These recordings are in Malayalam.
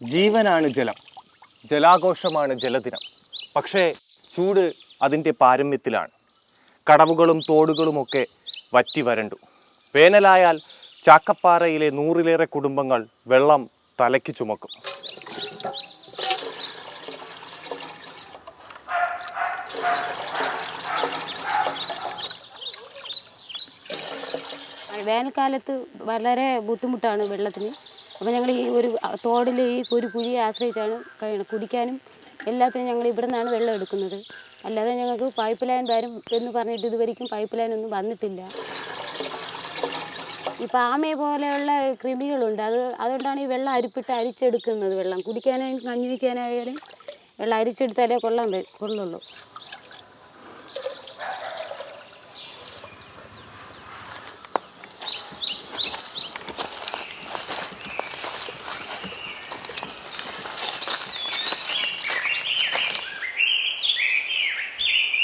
ജീവനാണ് ജലം, ജലാഘോഷമാണ് ജലദിനം. പക്ഷേ ചൂട് അതിൻ്റെ പാരമ്യത്തിലാണ്. കടവുകളും തോടുകളുമൊക്കെ വറ്റി വരണ്ടു. വേനലായാൽ ചാക്കപ്പാറയിലെ 100-ലേറെ കുടുംബങ്ങൾ വെള്ളം തലയ്ക്ക് ചുമക്കും. വേനൽക്കാലത്ത് വളരെ ബുദ്ധിമുട്ടാണ് വെള്ളത്തിന്. അപ്പോൾ ഞങ്ങൾ ഈ ഒരു തോടിൽ ഒരു കുഴിയെ ആശ്രയിച്ചാണ് കഴിയണം. കുടിക്കാനും എല്ലാത്തിനും ഞങ്ങൾ ഇവിടെ നിന്നാണ് വെള്ളം എടുക്കുന്നത്. അല്ലാതെ ഞങ്ങൾക്ക് പൈപ്പ് ലൈൻ വരും എന്ന് പറഞ്ഞിട്ട് ഇതുവരെയും പൈപ്പ് ലൈൻ ഒന്നും വന്നിട്ടില്ല. ഈ പാമ പോലെയുള്ള കൃമികളുണ്ട്, അതുകൊണ്ടാണ് ഈ വെള്ളം അരിച്ചെടുക്കുന്നത്. വെള്ളം കുടിക്കാനായാലും കഞ്ഞി വയ്ക്കാനായാലും വെള്ളം അരിച്ചെടുത്താലേ കൊള്ളുള്ളൂ.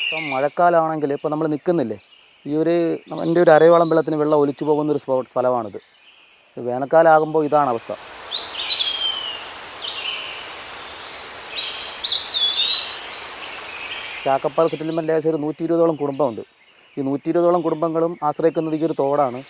ഇപ്പം മഴക്കാലമാണെങ്കിൽ ഇപ്പോൾ നമ്മൾ നിൽക്കുന്നില്ലേ, എൻ്റെ ഒരു അരയോളം വെള്ളത്തിന് വെള്ളം ഒലിച്ചു പോകുന്നൊരു സ്ഥലമാണിത്. വേനൽക്കാലമാകുമ്പോൾ ഇതാണ് അവസ്ഥ. ചാക്കപ്പാറ സെറ്റിൽമെൻറ്റ് ഏകദേശം ഒരു 120ഓളം കുടുംബമുണ്ട്. ഈ 120ഓളം കുടുംബങ്ങളും ആശ്രയിക്കുന്നത് ഈ ഒരു തോടാണ്.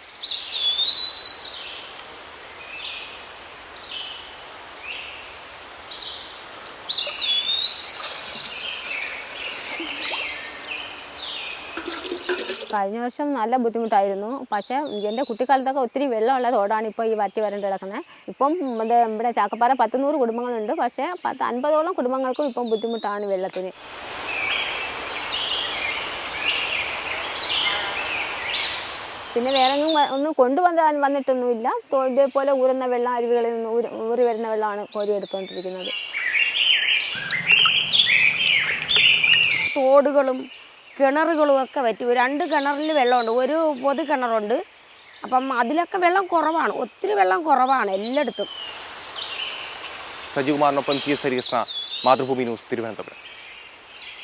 കഴിഞ്ഞ വർഷം നല്ല ബുദ്ധിമുട്ടായിരുന്നു. പക്ഷേ എൻ്റെ കുട്ടിക്കാലത്തൊക്കെ ഒത്തിരി വെള്ളമുള്ള തോടാണ് ഇപ്പോൾ ഈ വറ്റി വരണ്ട് കിടക്കുന്നത്. ഇപ്പം ഇവിടെ ചാക്കപ്പാറ 100 കുടുംബങ്ങളുണ്ട്. പക്ഷേ 50ഓളം കുടുംബങ്ങൾക്കും ഇപ്പം ബുദ്ധിമുട്ടാണ് വെള്ളത്തിന്. പിന്നെ വേറെ ഒന്നും വന്നിട്ടൊന്നുമില്ല. ഇതേപോലെ ഊരുന്ന വെള്ളം, അരുവികളിൽ നിന്ന് ഊറി വരുന്ന വെള്ളമാണ് കോരി എടുത്തുകൊണ്ടിരിക്കുന്നത്. തോടുകളും കിണറുകളും ഒക്കെ വറ്റി. 2 കിണറിൽ വെള്ളമുണ്ട്, ഒരു പൊതു കിണറുണ്ട്. അപ്പം അതിലൊക്കെ വെള്ളം കുറവാണ്, ഒത്തിരി വെള്ളം കുറവാണ് എല്ലായിടത്തും. സജീവകുമാറിനൊപ്പം ടി. സരീകൃഷ്ണ, മാതൃഭൂമി ന്യൂസ്, തിരുവനന്തപുരം.